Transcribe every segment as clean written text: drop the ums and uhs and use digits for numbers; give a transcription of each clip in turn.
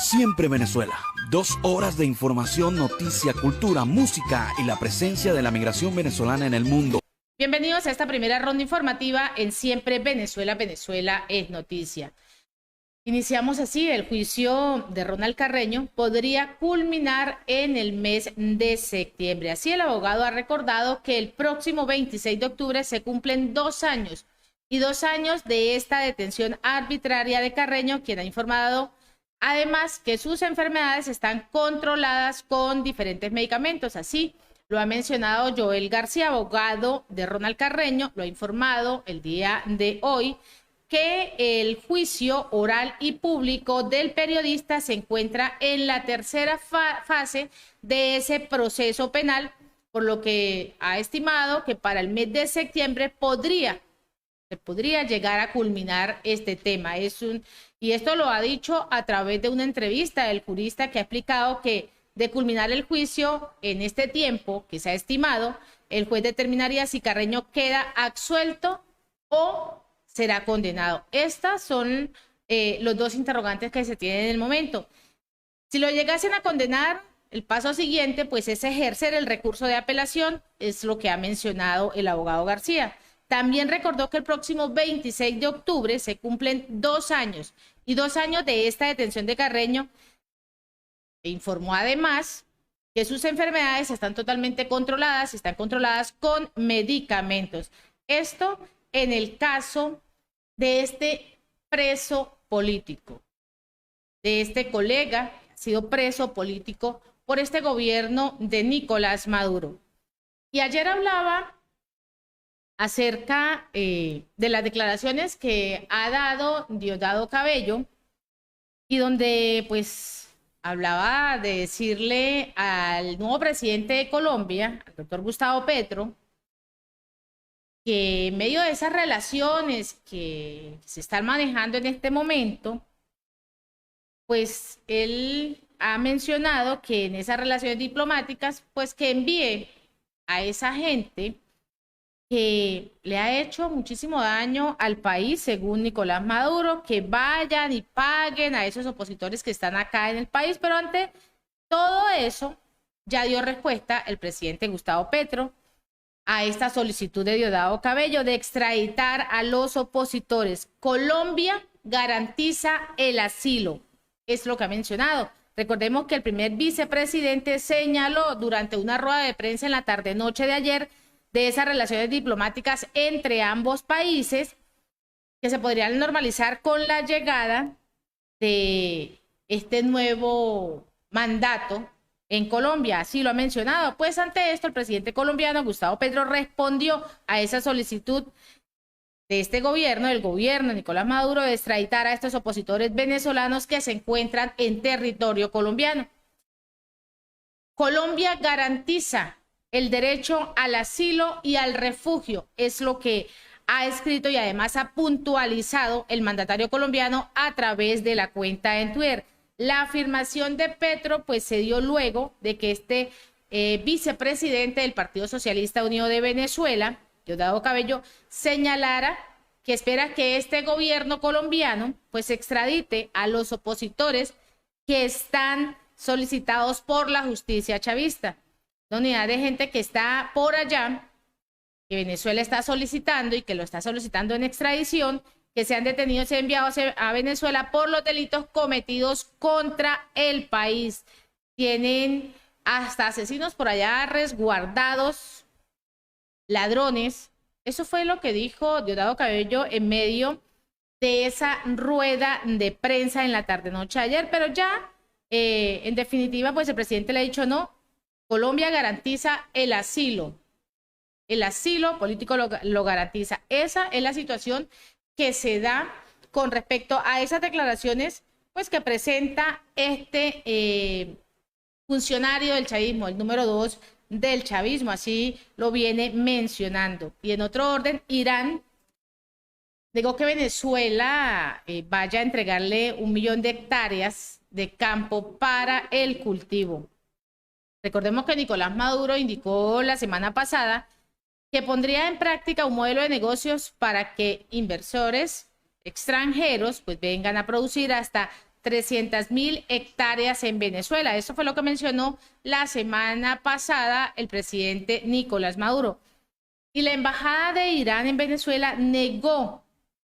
Siempre Venezuela. 2 horas de información, noticia, cultura, música y la presencia de la migración venezolana en el mundo. Bienvenidos a esta primera ronda informativa en Siempre Venezuela. Venezuela es noticia. Iniciamos así: el juicio de Ronald Carreño podría culminar en el mes de septiembre. Así, el abogado ha recordado que el próximo 26 de octubre se cumplen 2 años y 2 años de esta detención arbitraria de Carreño, quien ha informado además que sus enfermedades están controladas con diferentes medicamentos. Así lo ha mencionado Joel García, abogado de Ronald Carreño, lo ha informado el día de hoy, que el juicio oral y público del periodista se encuentra en la tercera fase de ese proceso penal, por lo que ha estimado que para el mes de septiembre se podría llegar a culminar este tema. Y esto lo ha dicho a través de una entrevista del jurista, que ha explicado que de culminar el juicio en este tiempo que se ha estimado, el juez determinaría si Carreño queda absuelto o será condenado. Estas son los dos interrogantes que se tienen en el momento. Si lo llegasen a condenar, el paso siguiente pues es ejercer el recurso de apelación, es lo que ha mencionado el abogado García. También recordó que el próximo 26 de octubre se cumplen 2 años y 2 años de esta detención de Carreño. E informó además que sus enfermedades están totalmente controladas, están controladas con medicamentos. Esto en el caso de este preso político, de este colega que ha sido preso político por este gobierno de Nicolás Maduro. Y ayer hablaba acerca de las declaraciones que ha dado Diosdado Cabello, y donde pues hablaba de decirle al nuevo presidente de Colombia, al doctor Gustavo Petro, que en medio de esas relaciones que se están manejando en este momento, pues él ha mencionado que en esas relaciones diplomáticas, pues que envíe a esa gente que le ha hecho muchísimo daño al país, según Nicolás Maduro, que vayan y paguen a esos opositores que están acá en el país. Pero ante todo eso, ya dio respuesta el presidente Gustavo Petro a esta solicitud de Diosdado Cabello de extraditar a los opositores. Colombia garantiza el asilo, es lo que ha mencionado. Recordemos que el primer vicepresidente señaló durante una rueda de prensa en la tarde-noche de ayer de esas relaciones diplomáticas entre ambos países que se podrían normalizar con la llegada de este nuevo mandato en Colombia. Así lo ha mencionado. Pues ante esto, el presidente colombiano Gustavo Petro respondió a esa solicitud de este gobierno, del gobierno de Nicolás Maduro, de extraditar a estos opositores venezolanos que se encuentran en territorio colombiano. Colombia garantiza el derecho al asilo y al refugio, es lo que ha escrito y además ha puntualizado el mandatario colombiano a través de la cuenta en Twitter. La afirmación de Petro pues se dio luego de que este vicepresidente del Partido Socialista Unido de Venezuela, Diosdado Cabello, señalara que espera que este gobierno colombiano pues extradite a los opositores que están solicitados por la justicia chavista. La unidad de gente que está por allá, que Venezuela está solicitando y que lo está solicitando en extradición, que sean detenidos y enviados a Venezuela por los delitos cometidos contra el país. Tienen hasta asesinos por allá resguardados, ladrones. Eso fue lo que dijo Diosdado Cabello en medio de esa rueda de prensa en la tarde-noche de ayer. Pero ya, en definitiva, pues el presidente le ha dicho no. Colombia garantiza el asilo político lo garantiza. Esa es la situación que se da con respecto a esas declaraciones pues que presenta este funcionario del chavismo, el número 2 del chavismo, así lo viene mencionando. Y en otro orden, Irán negó que Venezuela vaya a entregarle 1 millón de hectáreas de campo para el cultivo. Recordemos que Nicolás Maduro indicó la semana pasada que pondría en práctica un modelo de negocios para que inversores extranjeros pues vengan a producir hasta 300.000 hectáreas en Venezuela. Eso fue lo que mencionó la semana pasada el presidente Nicolás Maduro. Y la embajada de Irán en Venezuela negó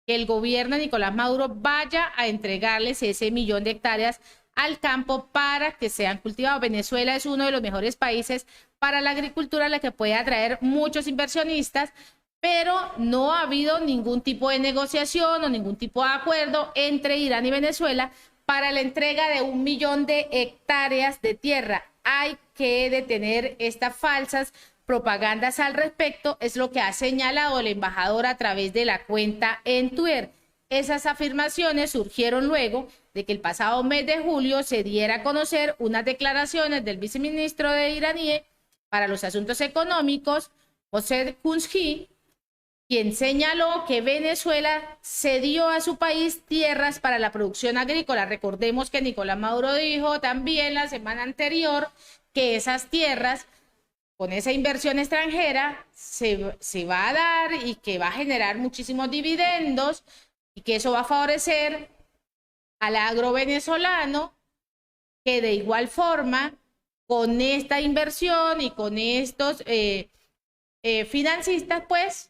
que el gobierno de Nicolás Maduro vaya a entregarles ese 1.000.000 de hectáreas al campo para que sean cultivados. Venezuela es uno de los mejores países para la agricultura, la que puede atraer muchos inversionistas, pero no ha habido ningún tipo de negociación o ningún tipo de acuerdo entre Irán y Venezuela para la entrega de 1.000.000 de hectáreas de tierra. Hay que detener estas falsas propagandas al respecto, es lo que ha señalado el embajador a través de la cuenta en Twitter. Esas afirmaciones surgieron luego de que el pasado mes de julio se diera a conocer unas declaraciones del viceministro de iraní para los asuntos económicos, José Kunzhi, quien señaló que Venezuela cedió a su país tierras para la producción agrícola. Recordemos que Nicolás Maduro dijo también la semana anterior que esas tierras, con esa inversión extranjera, se va a dar y que va a generar muchísimos dividendos y que eso va a favorecer al agro venezolano, que de igual forma, con esta inversión y con estos financistas, pues,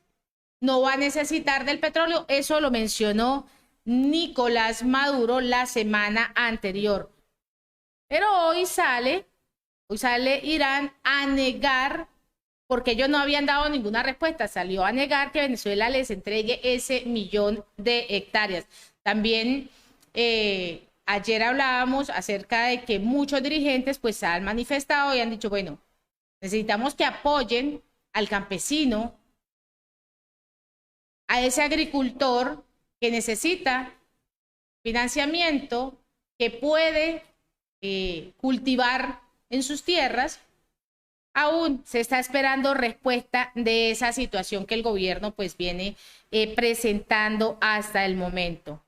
no va a necesitar del petróleo. Eso lo mencionó Nicolás Maduro la semana anterior. Pero hoy sale Irán a negar, porque ellos no habían dado ninguna respuesta, salió a negar que Venezuela les entregue ese 1.000.000 de hectáreas. También ayer hablábamos acerca de que muchos dirigentes pues han manifestado y han dicho, bueno, necesitamos que apoyen al campesino, a ese agricultor que necesita financiamiento, que puede cultivar en sus tierras. Aún se está esperando respuesta de esa situación que el gobierno pues viene presentando hasta el momento.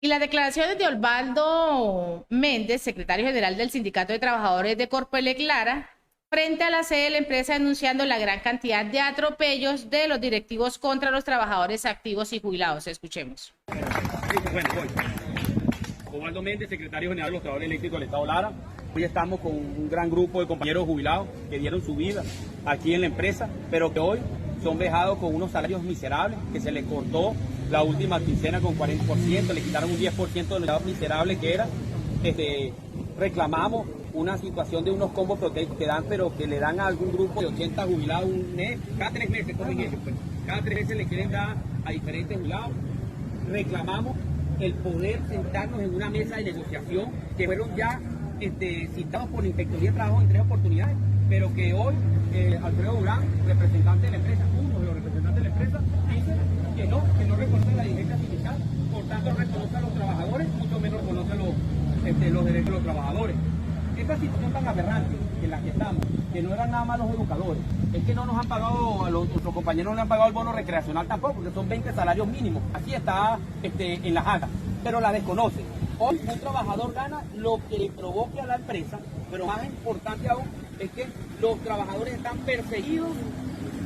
Y las declaraciones de Osvaldo Méndez, secretario general del Sindicato de Trabajadores de Corpoelec Lara, frente a la sede de la empresa, denunciando la gran cantidad de atropellos de los directivos contra los trabajadores activos y jubilados. Escuchemos. Bueno, Osvaldo Méndez, secretario general de los Trabajadores Eléctricos del Estado Lara. Hoy estamos con un gran grupo de compañeros jubilados que dieron su vida aquí en la empresa, pero que hoy son vejados con unos salarios miserables, que se les cortó la última quincena con 40%, le quitaron un 10% de los salarios miserables que era. Reclamamos una situación de unos combos proteicos que dan, pero que le dan a algún grupo de 80 jubilados un mes, cada 3 meses comen ellos, pues. Cada 3 meses le quieren dar a diferentes jubilados. Reclamamos el poder sentarnos en una mesa de negociación que fueron ya citados por la Inspectoría de Trabajo en 3 oportunidades, pero que hoy Alfredo Durán, representante de la empresa, uno de los representantes de la empresa, dice que no reconoce la dirigencia sindical, por tanto reconoce a los trabajadores, mucho menos reconoce los derechos de los trabajadores. Esta situación tan aberrante en la que estamos, que no eran nada más los educadores, es que no nos han pagado, a nuestros compañeros no le han pagado el bono recreacional tampoco, porque son 20 salarios mínimos. Aquí está en las actas, pero la desconoce. Hoy un trabajador gana lo que le provoque a la empresa, pero más importante aún es que los trabajadores están perseguidos,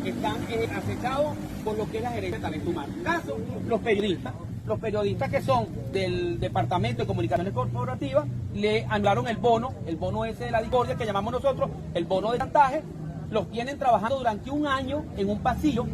están acechados por lo que es la gerencia de talento humano. Caso, los periodistas que son del Departamento de Comunicaciones Corporativas le anularon el bono ese de la discordia que llamamos nosotros, el bono de chantaje, los tienen trabajando durante un año en un pasillo.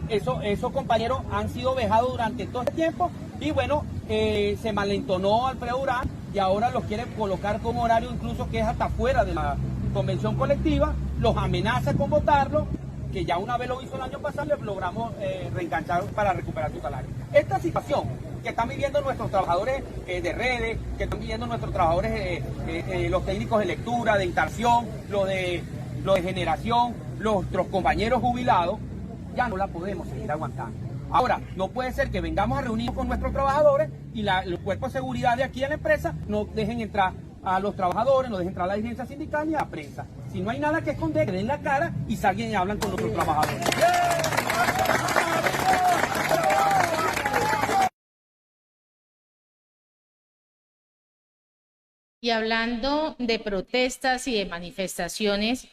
Esos compañeros han sido vejados durante todo este tiempo y bueno, se malentonó Alfredo Durán y ahora los quiere colocar con horario incluso que es hasta fuera de la convención colectiva, los amenaza con votarlo, que ya una vez lo hizo el año pasado, les logramos reenganchar para recuperar su salario. Esta situación que están viviendo nuestros trabajadores de redes, que están viviendo nuestros trabajadores, los técnicos de lectura, de instalación, lo de generación, nuestros compañeros jubilados, ya no la podemos seguir aguantando. Ahora, no puede ser que vengamos a reunirnos con nuestros trabajadores y los cuerpos de seguridad de aquí en la empresa no dejen entrar a los trabajadores, no dejen entrar a la dirigencia sindical ni a la prensa. Si no hay nada que esconder, que den la cara y salgan y hablan con nuestros trabajadores. Y hablando de protestas y de manifestaciones,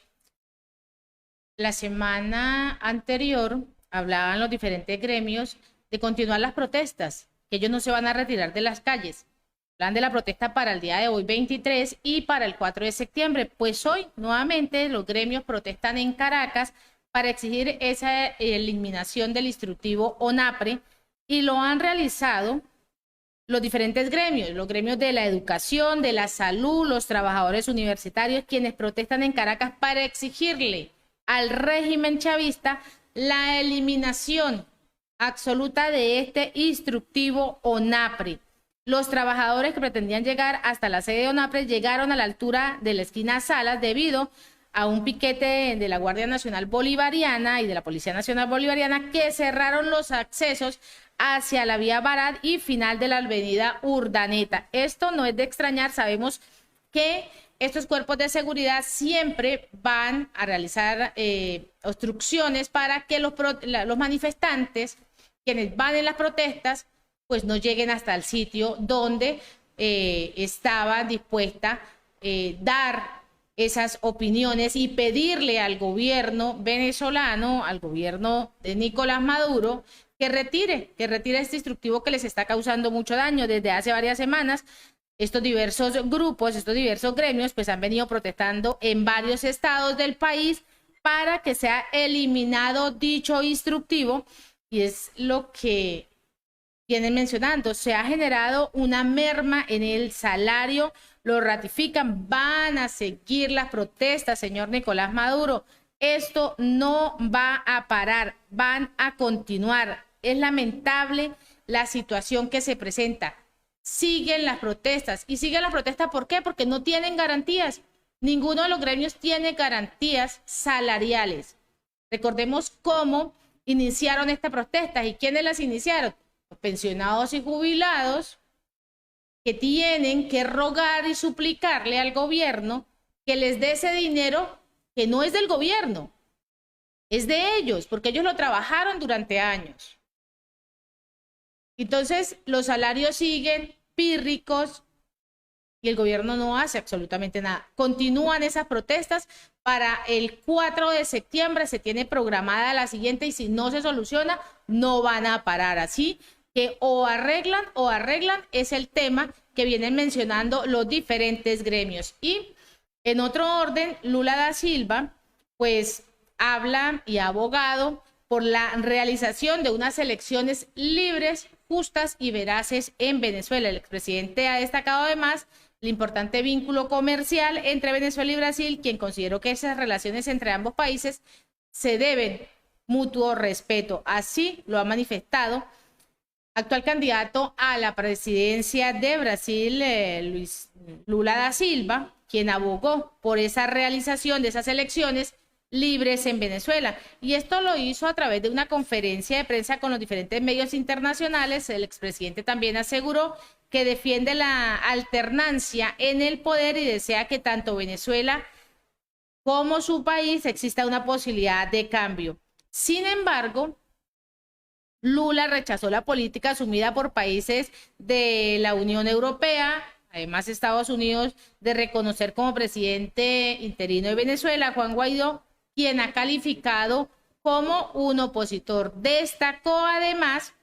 la semana anterior hablaban los diferentes gremios de continuar las protestas, que ellos no se van a retirar de las calles. Plan de la protesta para el día de hoy 23 y para el 4 de septiembre. Pues hoy nuevamente los gremios protestan en Caracas para exigir esa eliminación del instructivo ONAPRE y lo han realizado los diferentes gremios, los gremios de la educación, de la salud, los trabajadores universitarios, quienes protestan en Caracas para exigirle al régimen chavista la eliminación absoluta de este instructivo ONAPRE. Los trabajadores que pretendían llegar hasta la sede de ONAPRE llegaron a la altura de la esquina Salas debido a un piquete de la Guardia Nacional Bolivariana y de la Policía Nacional Bolivariana que cerraron los accesos hacia la vía Barat y final de la avenida Urdaneta. Esto no es de extrañar, sabemos que estos cuerpos de seguridad siempre van a realizar obstrucciones para que los manifestantes, quienes van en las protestas, pues no lleguen hasta el sitio donde estaba dispuesta dar esas opiniones y pedirle al gobierno venezolano, al gobierno de Nicolás Maduro, que retire este instructivo que les está causando mucho daño. Desde hace varias semanas, estos diversos grupos, estos diversos gremios, pues han venido protestando en varios estados del país para que sea eliminado dicho instructivo, y es lo que vienen mencionando. Se ha generado una merma en el salario, lo ratifican, van a seguir las protestas, señor Nicolás Maduro. Esto no va a parar, van a continuar. Es lamentable la situación que se presenta. Siguen las protestas. ¿Y siguen las protestas por qué? Porque no tienen garantías. Ninguno de los gremios tiene garantías salariales. Recordemos cómo iniciaron estas protestas y quiénes las iniciaron. Los pensionados y jubilados, que tienen que rogar y suplicarle al gobierno que les dé ese dinero que no es del gobierno, es de ellos, porque ellos lo trabajaron durante años. Entonces, los salarios siguen pírricos y el gobierno no hace absolutamente nada. Continúan esas protestas. Para el 4 de septiembre se tiene programada la siguiente y si no se soluciona, no van a parar. Así que o arreglan, es el tema que vienen mencionando los diferentes gremios. Y en otro orden, Lula da Silva, pues habla y ha abogado por la realización de unas elecciones libres, justas y veraces en Venezuela. El expresidente ha destacado además el importante vínculo comercial entre Venezuela y Brasil, quien consideró que esas relaciones entre ambos países se deben mutuo respeto. Así lo ha manifestado actual candidato a la presidencia de Brasil, Luis Lula da Silva, quien abogó por esa realización de esas elecciones libres en Venezuela. Y esto lo hizo a través de una conferencia de prensa con los diferentes medios internacionales. El expresidente también aseguró que defiende la alternancia en el poder y desea que tanto Venezuela como su país exista una posibilidad de cambio. Sin embargo, Lula rechazó la política asumida por países de la Unión Europea, además Estados Unidos, de reconocer como presidente interino de Venezuela a Juan Guaidó, quien ha calificado como un opositor. Destacó además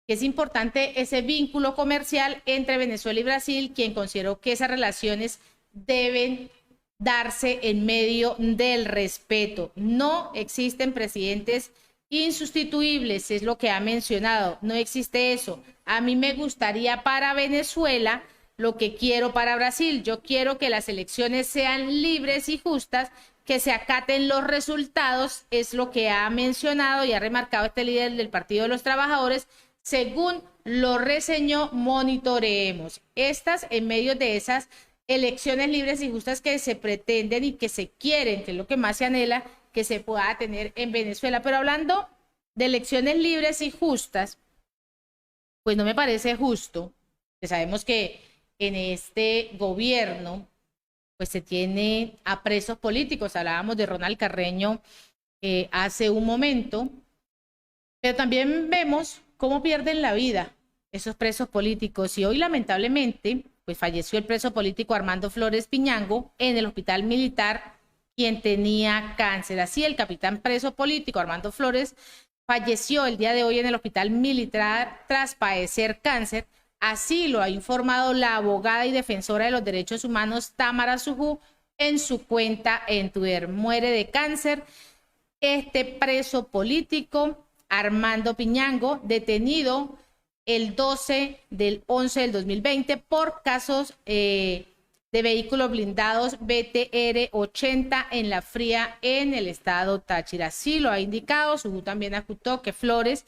que es importante ese vínculo comercial entre Venezuela y Brasil, quien consideró que esas relaciones deben darse en medio del respeto. No existen presidentes insustituibles, es lo que ha mencionado. No existe eso. A mí me gustaría para Venezuela lo que quiero para Brasil. Yo quiero que las elecciones sean libres y justas, que se acaten los resultados, es lo que ha mencionado y ha remarcado este líder del Partido de los Trabajadores, según lo reseñó Monitoreemos. Estas en medio de esas elecciones libres y justas que se pretenden y que se quieren, que es lo que más se anhela, que se pueda tener en Venezuela. Pero hablando de elecciones libres y justas, pues no me parece justo, que sabemos que en este gobierno pues se tiene a presos políticos. Hablábamos de Ronald Carreño hace un momento, pero también vemos cómo pierden la vida esos presos políticos. Y hoy lamentablemente pues falleció el preso político Armando Flores Piñango en el hospital militar, quien tenía cáncer. Así, el capitán preso político Armando Flores falleció el día de hoy en el hospital militar tras padecer cáncer Así lo ha informado la abogada y defensora de los derechos humanos Tamara Sujú en su cuenta en Twitter. Muere de cáncer este preso político Armando Piñango, detenido el 12 del 11 del 2020 por casos de vehículos blindados BTR 80 en La Fría, en el estado Táchira. Así lo ha indicado. Sujú también acusó que Flores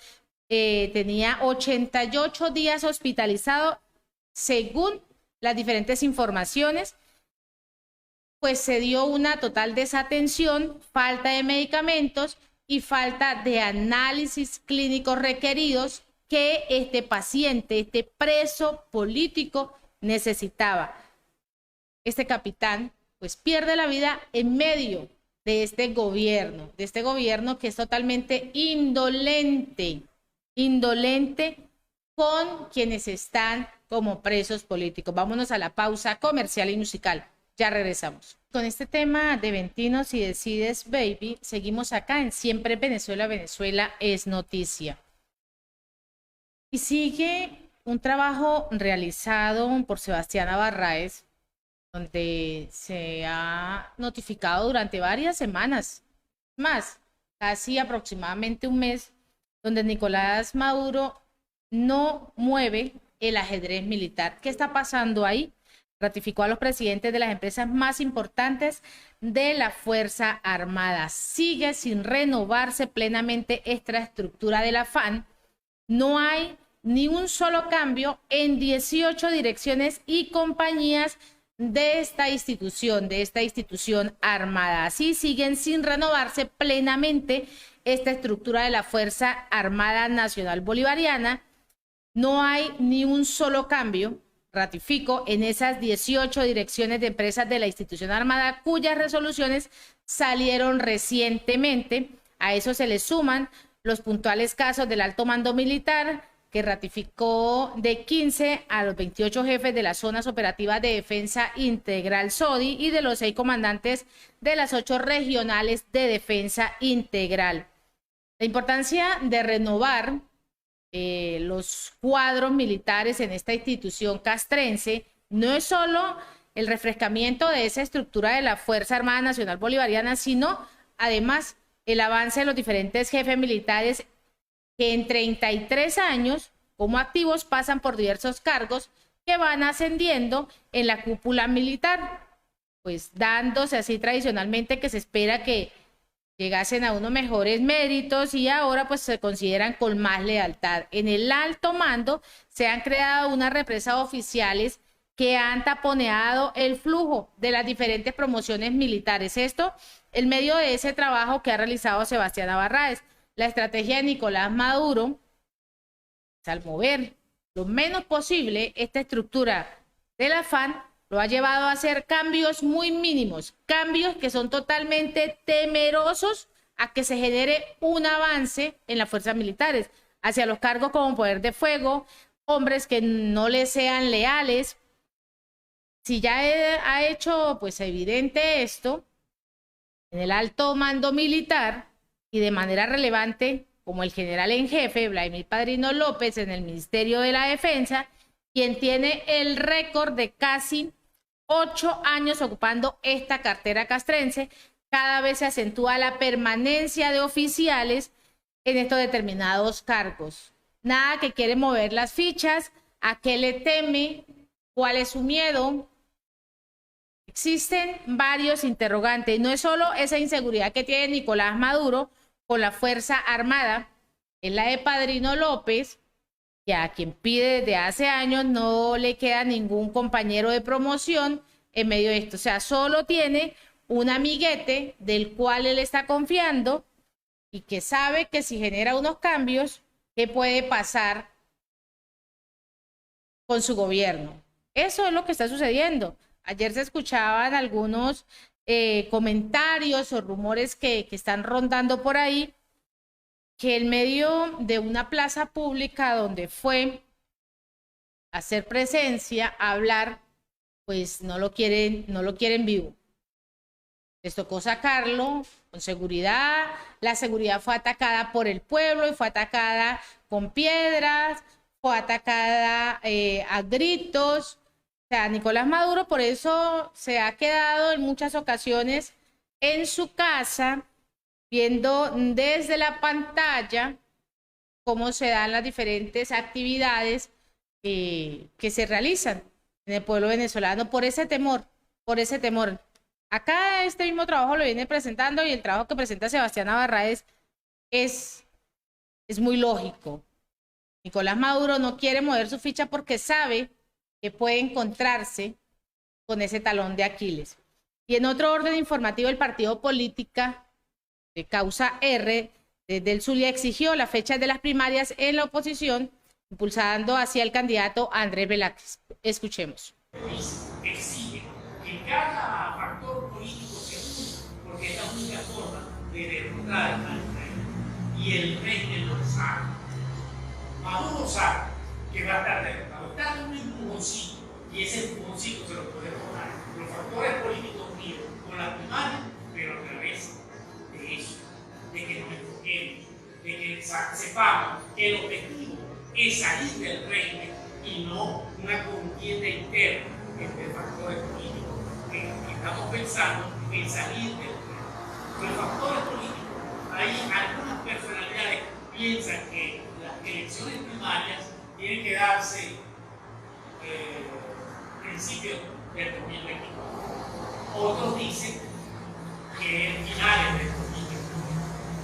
tenía 88 días hospitalizado, según las diferentes informaciones, pues se dio una total desatención, falta de medicamentos y falta de análisis clínicos requeridos que este paciente, este preso político necesitaba. Este capitán pues pierde la vida en medio de este gobierno que es totalmente indolente con quienes están como presos políticos. Vámonos a la pausa comercial y musical. Ya regresamos. Con este tema de Ventino, si decides, baby, seguimos acá en Siempre Venezuela, Venezuela es noticia. Y sigue un trabajo realizado por Sebastiana Barraez, donde se ha notificado durante varias semanas, más, casi aproximadamente un mes, donde Nicolás Maduro no mueve el ajedrez militar. ¿Qué está pasando ahí? Ratificó a los presidentes de las empresas más importantes de la Fuerza Armada. Sigue sin renovarse plenamente esta estructura de la FAN. No hay ni un solo cambio en 18 direcciones y compañías de esta institución armada. Así siguen sin renovarse plenamente esta estructura de la Fuerza Armada Nacional Bolivariana. No hay ni un solo cambio, ratifico, en esas 18 direcciones de empresas de la institución armada cuyas resoluciones salieron recientemente. A eso se le suman los puntuales casos del alto mando militar, que ratificó de 15 a los 28 jefes de las zonas operativas de defensa integral SODI y de los 6 comandantes de las 8 regionales de defensa integral. La importancia de renovar los cuadros militares en esta institución castrense no es solo el refrescamiento de esa estructura de la Fuerza Armada Nacional Bolivariana, sino además el avance de los diferentes jefes militares que en 33 años como activos pasan por diversos cargos que van ascendiendo en la cúpula militar, pues dándose así tradicionalmente que se espera que llegasen a unos mejores méritos y ahora pues se consideran con más lealtad. En el alto mando se han creado unas represas oficiales que han taponeado el flujo de las diferentes promociones militares. Esto en medio de ese trabajo que ha realizado Sebastiana Barraez. La estrategia de Nicolás Maduro, al mover lo menos posible esta estructura de la FAN, lo ha llevado a hacer cambios muy mínimos, cambios que son totalmente temerosos a que se genere un avance en las fuerzas militares, hacia los cargos como poder de fuego, hombres que no le sean leales. Si ya ha hecho pues evidente esto en el alto mando militar y de manera relevante, como el general en jefe, Vladimir Padrino López, en el Ministerio de la Defensa, quien tiene el récord de casi 8 años ocupando esta cartera castrense. Cada vez se acentúa la permanencia de oficiales en estos determinados cargos. Nada que quiere mover las fichas, a qué le teme, cuál es su miedo. Existen varios interrogantes. No es solo esa inseguridad que tiene Nicolás Maduro con la Fuerza Armada, es la de Padrino López, que a quien pide desde hace años no le queda ningún compañero de promoción en medio de esto. O sea, solo tiene un amiguete del cual él está confiando y que sabe que si genera unos cambios, ¿qué puede pasar con su gobierno? Eso es lo que está sucediendo. Ayer se escuchaban algunos comentarios o rumores que están rondando por ahí, que en medio de una plaza pública donde fue a hacer presencia, a hablar, pues no lo quieren vivo. Les tocó sacarlo con seguridad. La seguridad fue atacada por el pueblo y fue atacada con piedras, fue atacada a gritos. O sea, Nicolás Maduro por eso se ha quedado en muchas ocasiones en su casa, viendo desde la pantalla cómo se dan las diferentes actividades que se realizan en el pueblo venezolano por ese temor, por ese temor. Acá este mismo trabajo lo viene presentando y el trabajo que presenta Sebastián Navarraez es muy lógico. Nicolás Maduro no quiere mover su ficha porque sabe que puede encontrarse con ese talón de Aquiles. Y en otro orden informativo, el partido Política de Causa R desde el Zulia exigió las fechas de las primarias en la oposición, impulsando hacia el candidato Andrés Velázquez. Escuchemos. Exige que cada factor político se une, porque es la única forma de derrotar al rey. Y el rey lo sabe. Maduro sabe que va a estar derrotado. Está en un empujoncito, y ese empujoncito se lo podemos dar. Los factores políticos unidos con la primaria, pero a través de eso, de que nos enfoquemos, de que sepamos que el objetivo es salir del reino y no una contienda interna entre factores políticos. Estamos pensando en salir del reino. Los factores políticos, hay algunas personalidades que piensan que las elecciones primarias tienen que darse principios del 2024. Otros dicen que en finales del 2024.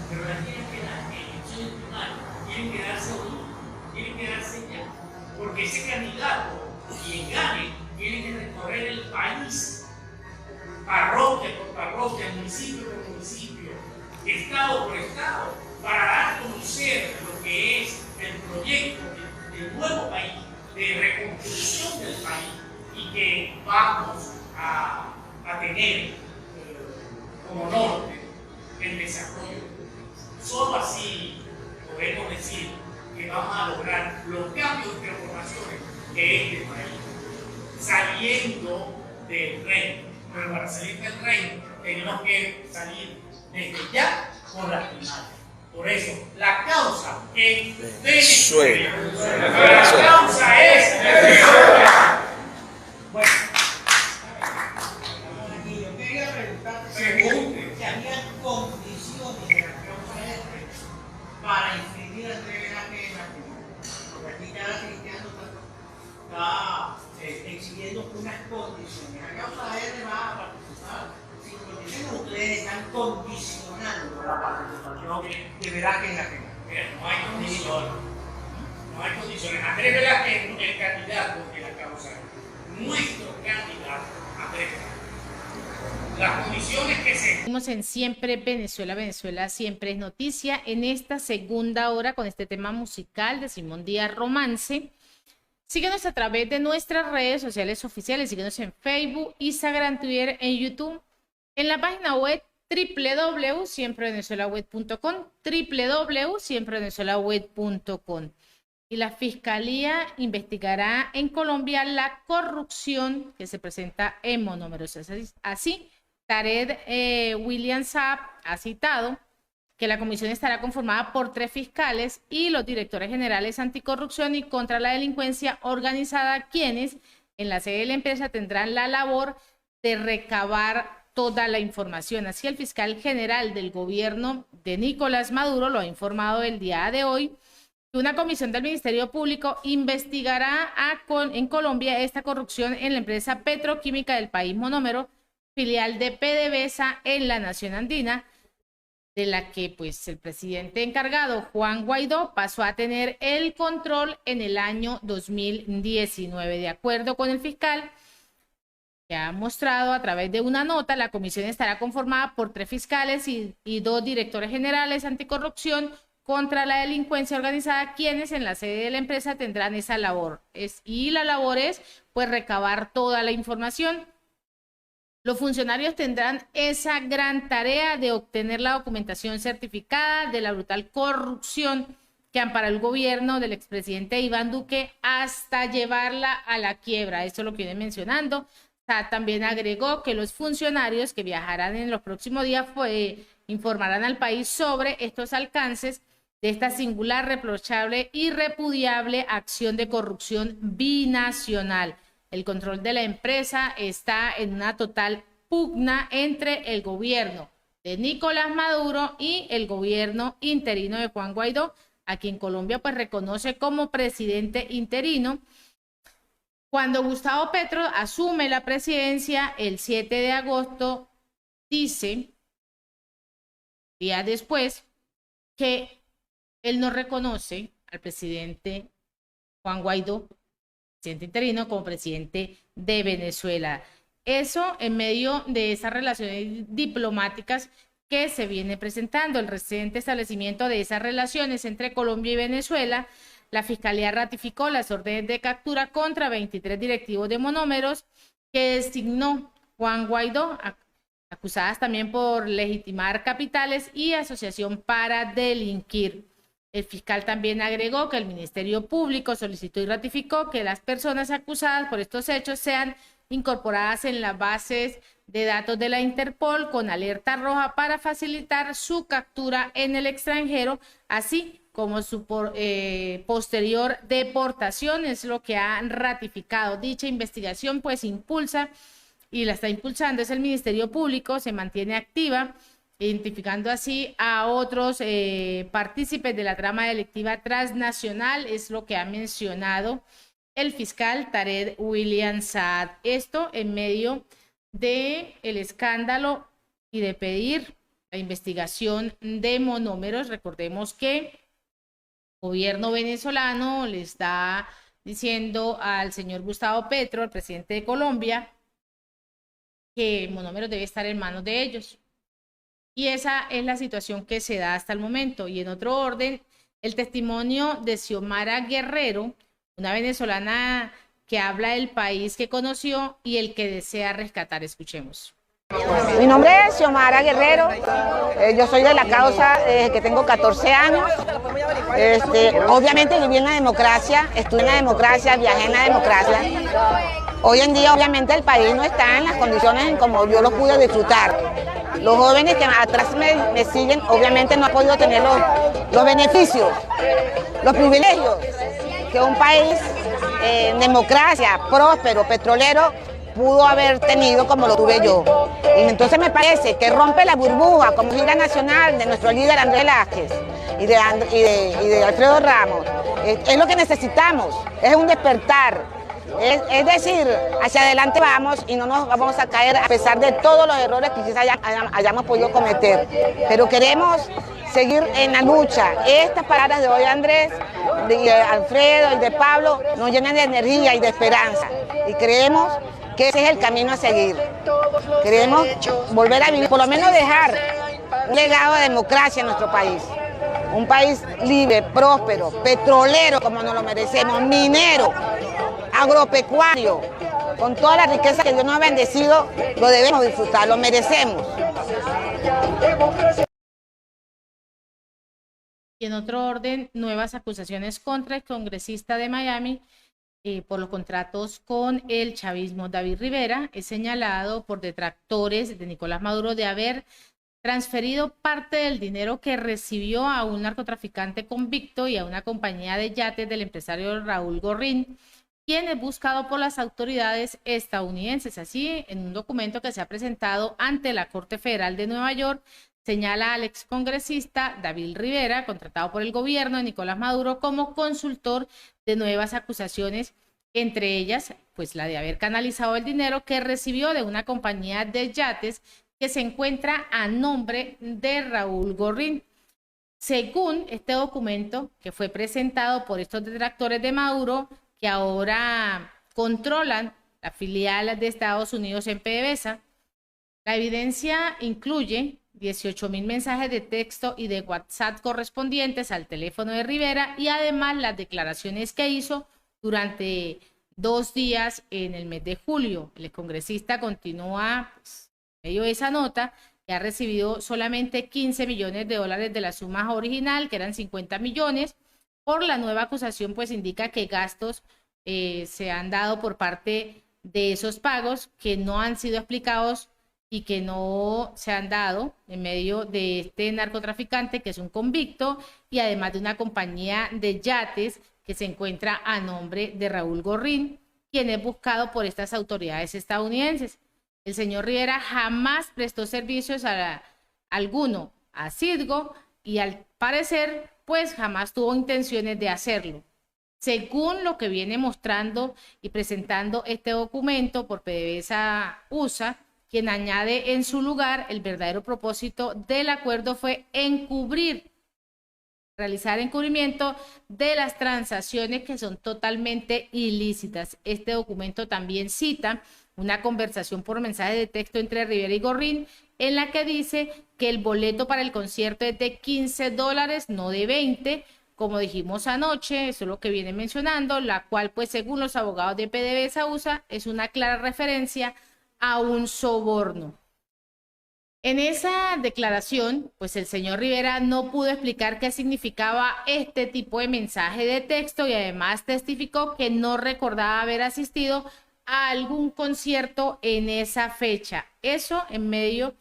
Pero las elecciones primarias tienen que darse hoy, tienen que darse ya. Porque ese candidato, quien gane, tiene que recorrer el país, parroquia por parroquia, municipio por municipio, estado por estado, para dar a conocer lo que es el proyecto del nuevo país, de reconstrucción del país, y que vamos a tener como norte el desarrollo. Solo así podemos decir que vamos a lograr los cambios y transformaciones de este país, saliendo del reino. Pero para salir del reino tenemos que salir desde ya con las primarias. Por eso, la causa es Venezuela. La causa es Venezuela. Bueno, yo quería preguntarte si había condiciones de la causa F para inscribir a Andrés Velázquez en la primera. Porque aquí cada cristiano está exigiendo unas condiciones. La causa R va a participar sin condiciones. Ustedes están condicionando la participación de Velázquez en la primera. no hay condiciones. No hay condiciones. Andrés Velázquez es el candidato de la causa. Nuestro candidato, Andrés Velázquez. Las condiciones que se... Estamos en Siempre Venezuela, Venezuela siempre es noticia, en esta segunda hora con este tema musical de Simón Díaz Romance. Síguenos a través de nuestras redes sociales oficiales, síguenos en Facebook, Instagram, Twitter, en YouTube, en la página web www.siemprevenezuelaweb.com, www.siemprevenezuelaweb.com. Y la Fiscalía investigará en Colombia la corrupción que se presenta en monómeros. Así, Tarek William Saab ha citado que la comisión estará conformada por 3 fiscales y los directores generales anticorrupción y contra la delincuencia organizada, quienes en la sede de la empresa tendrán la labor de recabar toda la información. Así, el fiscal general del gobierno de Nicolás Maduro lo ha informado el día de hoy, que una comisión del Ministerio Público investigará en Colombia esta corrupción en la empresa petroquímica del país Monómero, filial de PDVSA en la nación andina, de la que pues el presidente encargado, Juan Guaidó, pasó a tener el control en el año 2019. De acuerdo con el fiscal, que ha mostrado a través de una nota, la comisión estará conformada por 3 fiscales y 2 directores generales anticorrupción contra la delincuencia organizada, quienes en la sede de la empresa tendrán esa labor. Y la labor es pues recabar toda la información. Los funcionarios tendrán esa gran tarea de obtener la documentación certificada de la brutal corrupción que amparó el gobierno del expresidente Iván Duque hasta llevarla a la quiebra. Esto es lo que viene mencionando. También agregó que los funcionarios que viajarán en los próximos días informarán al país sobre estos alcances de esta singular, reprochable y repudiable acción de corrupción binacional. El control de la empresa está en una total pugna entre el gobierno de Nicolás Maduro y el gobierno interino de Juan Guaidó, a quien Colombia pues reconoce como presidente interino. Cuando Gustavo Petro asume la presidencia el 7 de agosto, dice, días después, que él no reconoce al presidente Juan Guaidó, presidente interino, como presidente de Venezuela. Eso en medio de esas relaciones diplomáticas que se viene presentando. El reciente establecimiento de esas relaciones entre Colombia y Venezuela, la Fiscalía ratificó las órdenes de captura contra 23 directivos de Monómeros que designó Juan Guaidó, acusadas también por legitimar capitales y asociación para delinquir. El fiscal también agregó que el Ministerio Público solicitó y ratificó que las personas acusadas por estos hechos sean incorporadas en las bases de datos de la Interpol con alerta roja para facilitar su captura en el extranjero, así como su posterior deportación. Es lo que han ratificado. Dicha investigación pues impulsa y la está impulsando es el Ministerio Público, se mantiene activa, identificando así a otros partícipes de la trama delictiva transnacional, es lo que ha mencionado el fiscal Tarek William Saad. Esto en medio del escándalo y de pedir la investigación de Monómeros. Recordemos que el gobierno venezolano le está diciendo al señor Gustavo Petro, el presidente de Colombia, que Monómeros debe estar en manos de ellos. Y esa es la situación que se da hasta el momento. Y en otro orden, el testimonio de Xiomara Guerrero, una venezolana que habla del país que conoció y el que desea rescatar. Escuchemos. Mi nombre es Xiomara Guerrero, yo soy de la causa desde que tengo 14 años. Obviamente viví en la democracia, estudié en la democracia, viajé en la democracia. Hoy en día obviamente el país no está en las condiciones en como yo lo pude disfrutar. Los jóvenes que atrás me siguen obviamente no han podido tener los beneficios, los privilegios que un país en democracia, próspero, petrolero, pudo haber tenido como lo tuve yo. Y entonces me parece que rompe la burbuja como gira nacional de nuestro líder Andrés Velázquez y de Alfredo Ramos. Es lo que necesitamos, es un despertar. Es decir, hacia adelante vamos y no nos vamos a caer a pesar de todos los errores que quizás hayamos podido cometer. Pero queremos seguir en la lucha. Estas palabras de hoy Andrés, de Alfredo y de Pablo nos llenan de energía y de esperanza. Y creemos que ese es el camino a seguir. Queremos volver a vivir, por lo menos dejar un legado de democracia en nuestro país. Un país libre, próspero, petrolero como nos lo merecemos, minero, agropecuario, con toda la riqueza que Dios nos ha bendecido, lo debemos disfrutar, lo merecemos. Y en otro orden, nuevas acusaciones contra el congresista de Miami por los contratos con el chavismo. David Rivera es señalado por detractores de Nicolás Maduro de haber transferido parte del dinero que recibió a un narcotraficante convicto y a una compañía de yates del empresario Raúl Gorrín, quien es buscado por las autoridades estadounidenses. Así, en un documento que se ha presentado ante la Corte Federal de Nueva York, señala al excongresista David Rivera, contratado por el gobierno de Nicolás Maduro, como consultor de nuevas acusaciones, entre ellas, pues la de haber canalizado el dinero que recibió de una compañía de yates que se encuentra a nombre de Raúl Gorrín. Según este documento que fue presentado por estos detractores de Maduro, que ahora controlan la filial de Estados Unidos en PDVSA, la evidencia incluye 18,000 mensajes de texto y de WhatsApp correspondientes al teléfono de Rivera y además las declaraciones que hizo durante 2 días en el mes de julio. El congresista continúa en medio de esa nota que ha recibido solamente $15 millones de la suma original, que eran 50 millones. Por la nueva acusación, pues indica que gastos se han dado por parte de esos pagos que no han sido explicados y que no se han dado en medio de este narcotraficante que es un convicto y además de una compañía de yates que se encuentra a nombre de Raúl Gorrín, quien es buscado por estas autoridades estadounidenses. El señor Rivera jamás prestó servicios alguno a Citgo y al parecer pues jamás tuvo intenciones de hacerlo. Según lo que viene mostrando y presentando este documento por PDVSA USA, quien añade en su lugar el verdadero propósito del acuerdo fue realizar encubrimiento de las transacciones que son totalmente ilícitas. Este documento también cita una conversación por mensaje de texto entre Rivera y Gorrín, en la que dice que el boleto para el concierto es de $15, no de 20, como dijimos anoche, eso es lo que viene mencionando, la cual, pues, según los abogados de PDVSA USA, es una clara referencia a un soborno. En esa declaración, pues el señor Rivera no pudo explicar qué significaba este tipo de mensaje de texto y además testificó que no recordaba haber asistido a algún concierto en esa fecha. Eso en medio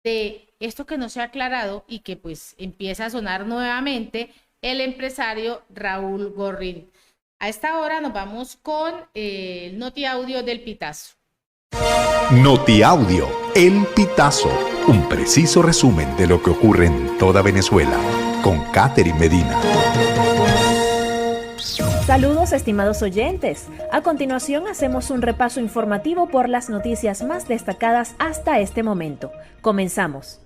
de esto que no se ha aclarado y que pues empieza a sonar nuevamente el empresario Raúl Gorrín. A esta hora nos vamos con el notiaudio del Pitazo. Notiaudio, El Pitazo, un preciso resumen de lo que ocurre en toda Venezuela, con Catherine Medina. Saludos, estimados oyentes. A continuación hacemos un repaso informativo por las noticias más destacadas hasta este momento. Comenzamos.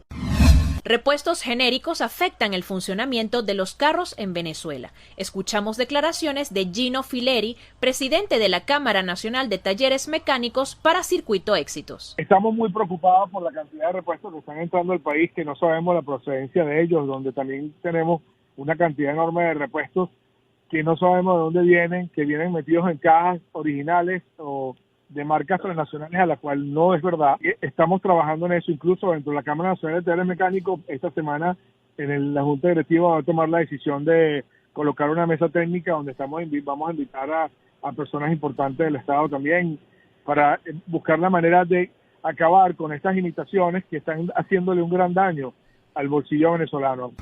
Repuestos genéricos afectan el funcionamiento de los carros en Venezuela. Escuchamos declaraciones de Gino Fileri, presidente de la Cámara Nacional de Talleres Mecánicos para Circuito Éxitos. Estamos muy preocupados por la cantidad de repuestos que están entrando al país, que no sabemos la procedencia de ellos, donde también tenemos una cantidad enorme de repuestos que no sabemos de dónde vienen, que vienen metidos en cajas originales o de marcas transnacionales, a la cual no es verdad. Estamos trabajando en eso, incluso dentro de la Cámara Nacional de Talleres Mecánicos. Esta semana la Junta Directiva va a tomar la decisión de colocar una mesa técnica donde vamos a invitar a personas importantes del Estado también para buscar la manera de acabar con estas imitaciones que están haciéndole un gran daño al bolsillo venezolano.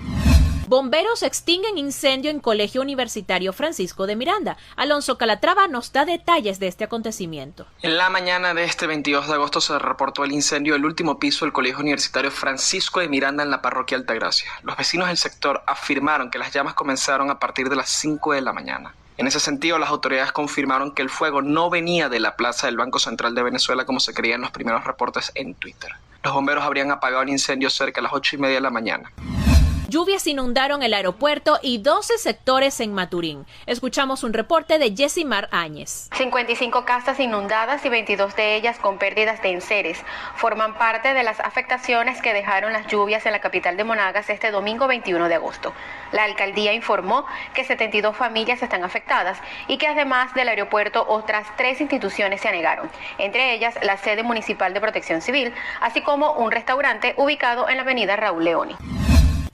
Bomberos extinguen incendio en Colegio Universitario Francisco de Miranda. Alonso Calatrava nos da detalles de este acontecimiento. En la mañana de este 22 de agosto se reportó el incendio del último piso del Colegio Universitario Francisco de Miranda en la parroquia Altagracia. Los vecinos del sector afirmaron que las llamas comenzaron a partir de las 5 de la mañana. En ese sentido, las autoridades confirmaron que el fuego no venía de la plaza del Banco Central de Venezuela como se creía en los primeros reportes en Twitter. Los bomberos habrían apagado el incendio cerca de las 8:30 de la mañana. Lluvias inundaron el aeropuerto y 12 sectores en Maturín. Escuchamos un reporte de Yesimar Áñez. 55 casas inundadas y 22 de ellas con pérdidas de enseres forman parte de las afectaciones que dejaron las lluvias en la capital de Monagas este domingo 21 de agosto. La alcaldía informó que 72 familias están afectadas y que además del aeropuerto otras 3 instituciones se anegaron, entre ellas la sede municipal de Protección Civil, así como un restaurante ubicado en la avenida Raúl Leoni.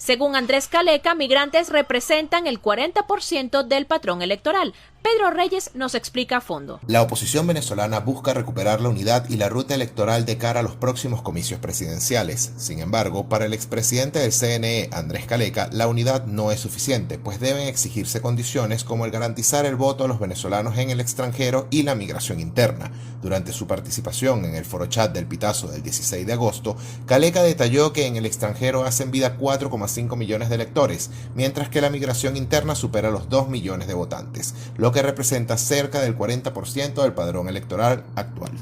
Según Andrés Caleca, migrantes representan el 40% del patrón electoral. Pedro Reyes nos explica a fondo. La oposición venezolana busca recuperar la unidad y la ruta electoral de cara a los próximos comicios presidenciales. Sin embargo, para el expresidente del CNE, Andrés Caleca, la unidad no es suficiente, pues deben exigirse condiciones como el garantizar el voto a los venezolanos en el extranjero y la migración interna. Durante su participación en el foro-chat del Pitazo del 16 de agosto, Caleca detalló que en el extranjero hacen vida 4,5 millones de electores, mientras que la migración interna supera los 2 millones de votantes, lo que representa cerca del 40% del padrón electoral actual.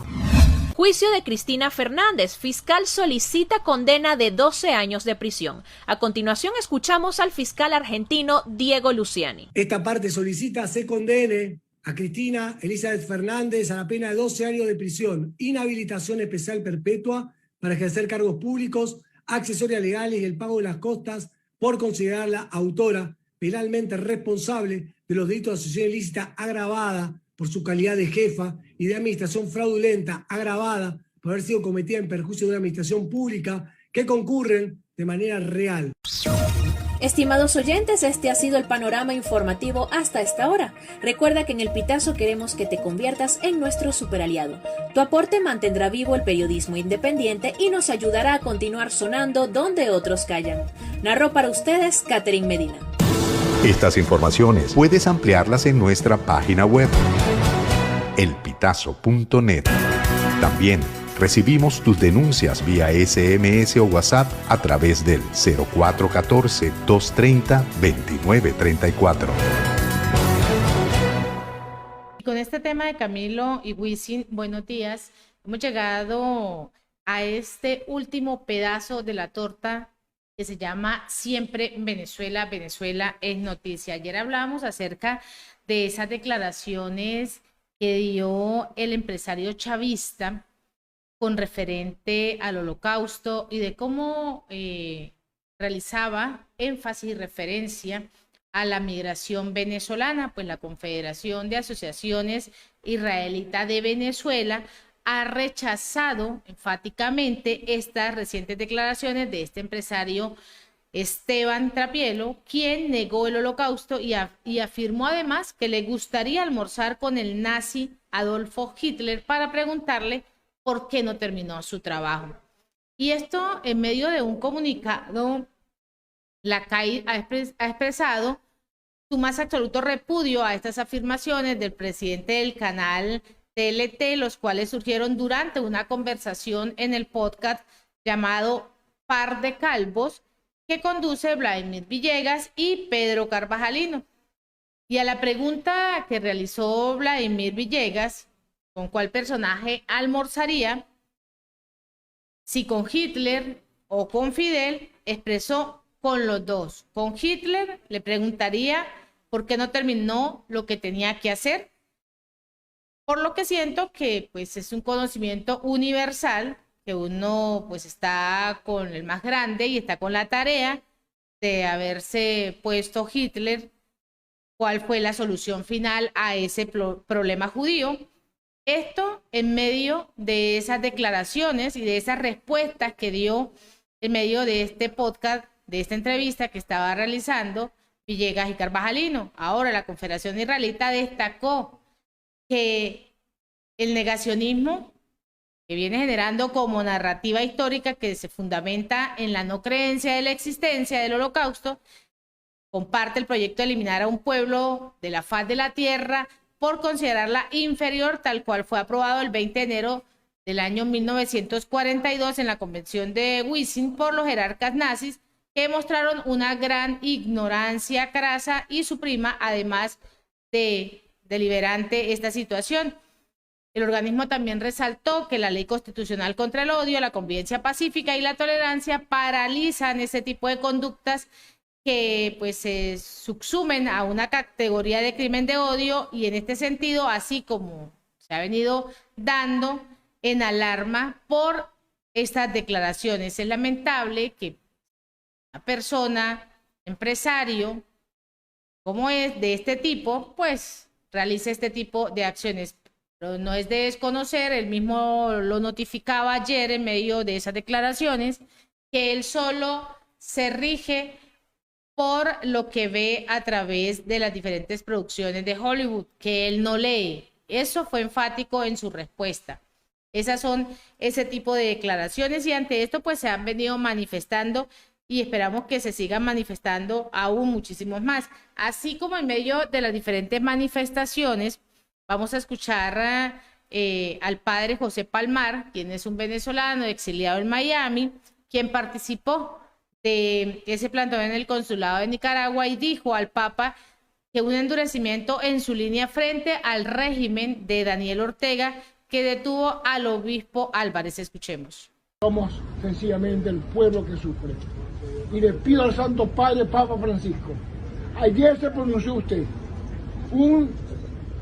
Juicio de Cristina Fernández. Fiscal solicita condena de 12 años de prisión. A continuación escuchamos al fiscal argentino Diego Luciani. Esta parte solicita se condene a Cristina Elizabeth Fernández a la pena de 12 años de prisión, inhabilitación especial perpetua para ejercer cargos públicos, accesorias legales y el pago de las costas por considerarla autora penalmente responsable de los delitos de asociación ilícita agravada por su calidad de jefa y de administración fraudulenta agravada por haber sido cometida en perjuicio de una administración pública que concurren de manera real. Estimados oyentes, este ha sido el panorama informativo hasta esta hora. Recuerda que en El Pitazo queremos que te conviertas en nuestro superaliado. Tu aporte mantendrá vivo el periodismo independiente y nos ayudará a continuar sonando donde otros callan. Narró para ustedes Catherine Medina. Estas informaciones puedes ampliarlas en nuestra página web, elpitazo.net. También recibimos tus denuncias vía SMS o WhatsApp a través del 0414-230-2934. Y con este tema de Camilo y Wisin, buenos días, hemos llegado a este último pedazo de la torta que se llama Siempre Venezuela, Venezuela es noticia. Ayer hablábamos acerca de esas declaraciones que dio el empresario chavista con referente al Holocausto y de cómo realizaba énfasis y referencia a la migración venezolana. Pues la Confederación de Asociaciones Israelitas de Venezuela ha rechazado enfáticamente estas recientes declaraciones de este empresario Esteban Trapielo, quien negó el Holocausto y afirmó además que le gustaría almorzar con el nazi Adolfo Hitler para preguntarle por qué no terminó su trabajo. Y esto en medio de un comunicado, la CAI ha expresado su más absoluto repudio a estas afirmaciones del presidente del canal TLT, los cuales surgieron durante una conversación en el podcast llamado Par de Calvos, que conduce Vladimir Villegas y Pedro Carvajalino. Y a la pregunta que realizó Vladimir Villegas, ¿con cuál personaje almorzaría? Si con Hitler o con Fidel, expresó con los dos. Con Hitler le preguntaría por qué no terminó lo que tenía que hacer. Por lo que siento que pues es un conocimiento universal, que uno pues está con el más grande y está con la tarea de haberse puesto Hitler, cuál fue la solución final a ese problema judío. Esto en medio de esas declaraciones y de esas respuestas que dio en medio de este podcast, de esta entrevista que estaba realizando Villegas y Carvajalino. Ahora la Confederación Israelita destacó que el negacionismo que viene generando como narrativa histórica que se fundamenta en la no creencia de la existencia del Holocausto, comparte el proyecto de eliminar a un pueblo de la faz de la tierra por considerarla inferior, tal cual fue aprobado el 20 de enero del año 1942 en la Convención de Wisin por los jerarcas nazis, que mostraron una gran ignorancia crasa y suprima, además de deliberante, esta situación. El organismo también resaltó que la ley constitucional contra el odio, la convivencia pacífica y la tolerancia paralizan ese tipo de conductas que pues se subsumen a una categoría de crimen de odio, y en este sentido, así como se ha venido dando en alarma por estas declaraciones. Es lamentable que una persona, empresario, como es de este tipo, pues realice este tipo de acciones. Pero no es de desconocer, él mismo lo notificaba ayer en medio de esas declaraciones, que él solo se rige por lo que ve a través de las diferentes producciones de Hollywood, que él no lee. Eso fue enfático en su respuesta. Esas son ese tipo de declaraciones, y ante esto pues se han venido manifestando y esperamos que se sigan manifestando aún muchísimos más. Así como en medio de las diferentes manifestaciones, vamos a escuchar al padre José Palmar, quien es un venezolano exiliado en Miami, quien participó de ese plantón en el consulado de Nicaragua y dijo al Papa que un endurecimiento en su línea frente al régimen de Daniel Ortega que detuvo al obispo Álvarez. Escuchemos. Somos sencillamente el pueblo que sufre. Y le pido al Santo Padre Papa Francisco, ayer se pronunció usted un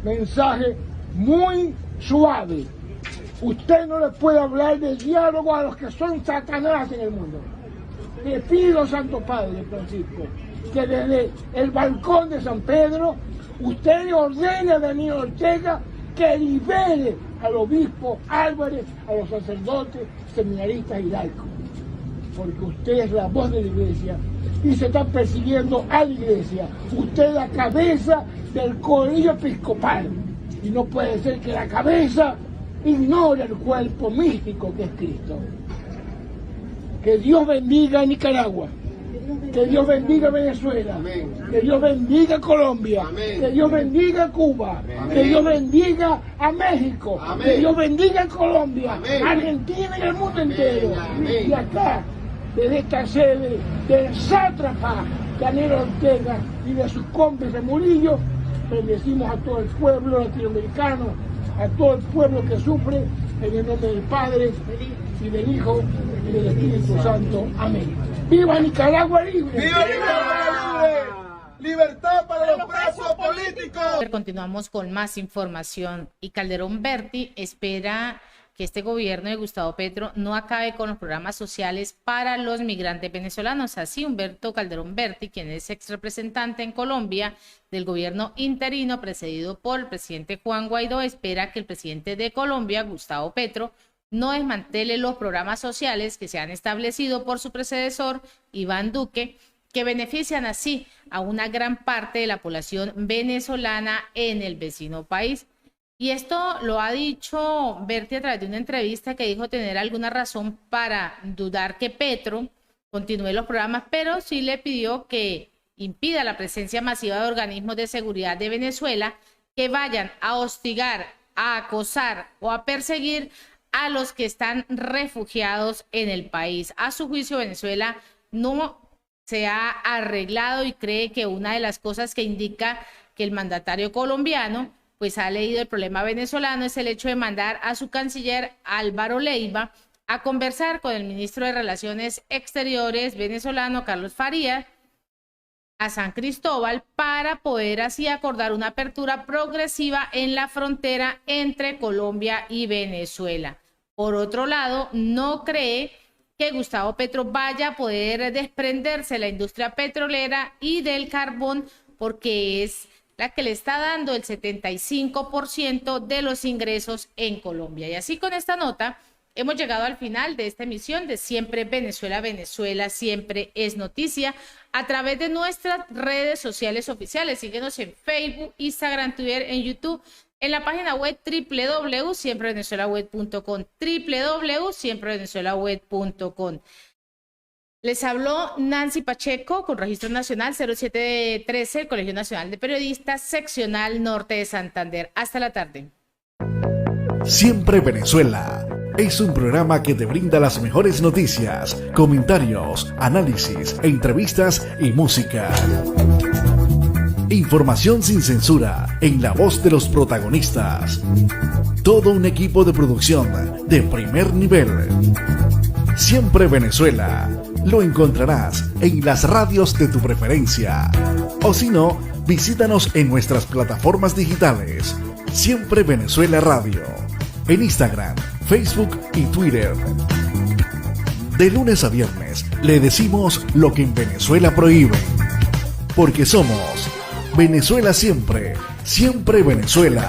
mensaje muy suave. Usted no le puede hablar de diálogo a los que son Satanás en el mundo. Le pido, Santo Padre Francisco, que desde el balcón de San Pedro usted le ordene a Daniel Ortega que libere al obispo Álvarez, a los sacerdotes, seminaristas y laicos. porque usted es la voz de la iglesia y se está persiguiendo a la iglesia. Usted es la cabeza del colegio episcopal y no puede ser que la cabeza ignore el cuerpo místico que es Cristo. Que Dios bendiga a Nicaragua, que Dios bendiga a Venezuela, que Dios bendiga a Colombia, que Dios bendiga a Cuba, que Dios bendiga a México, que Dios bendiga a Colombia, a Argentina y al mundo entero. Y acá, desde esta sede del sátrapa Daniel Ortega y de sus cómplices Murillo, bendecimos a todo el pueblo latinoamericano, a todo el pueblo que sufre, en el nombre del Padre y del Hijo y del Espíritu Santo. Amén. ¡Viva Nicaragua libre! ¡Viva Nicaragua libre! ¡Libertad para los presos políticos! Continuamos con más información y Calderón Berti espera que este gobierno de Gustavo Petro no acabe con los programas sociales para los migrantes venezolanos. Así, Humberto Calderón Berti, quien es ex representante en Colombia del gobierno interino precedido por el presidente Juan Guaidó, espera que el presidente de Colombia, Gustavo Petro, no desmantele los programas sociales que se han establecido por su predecesor, Iván Duque, que benefician así a una gran parte de la población venezolana en el vecino país. Y esto lo ha dicho Berti a través de una entrevista que dijo tener alguna razón para dudar que Petro continúe los programas, pero sí le pidió que impida la presencia masiva de organismos de seguridad de Venezuela que vayan a hostigar, a acosar o a perseguir a los que están refugiados en el país. A su juicio, Venezuela no se ha arreglado y cree que una de las cosas que indica que el mandatario colombiano pues ha leído el problema venezolano es el hecho de mandar a su canciller Álvaro Leiva a conversar con el ministro de Relaciones Exteriores venezolano Carlos Farías a San Cristóbal para poder así acordar una apertura progresiva en la frontera entre Colombia y Venezuela. Por otro lado, no cree que Gustavo Petro vaya a poder desprenderse de la industria petrolera y del carbón porque es la que le está dando el 75% de los ingresos en Colombia. Y así con esta nota hemos llegado al final de esta emisión de Siempre Venezuela, Venezuela siempre es noticia, a través de nuestras redes sociales oficiales. Síguenos en Facebook, Instagram, Twitter, en YouTube, en la página web www.siemprevenezuelaweb.com, www.siemprevenezuelaweb.com. Les habló Nancy Pacheco con registro nacional 0713, el Colegio Nacional de Periodistas, seccional norte de Santander. Hasta la tarde. Siempre Venezuela es un programa que te brinda las mejores noticias, comentarios, análisis, entrevistas y música. Información sin censura en la voz de los protagonistas. Todo un equipo de producción de primer nivel. Siempre Venezuela. Lo encontrarás en las radios de tu preferencia. O si no, visítanos en nuestras plataformas digitales. Siempre Venezuela Radio. En Instagram, Facebook y Twitter. De lunes a viernes le decimos lo que en Venezuela prohíben. Porque somos Venezuela siempre, siempre Venezuela.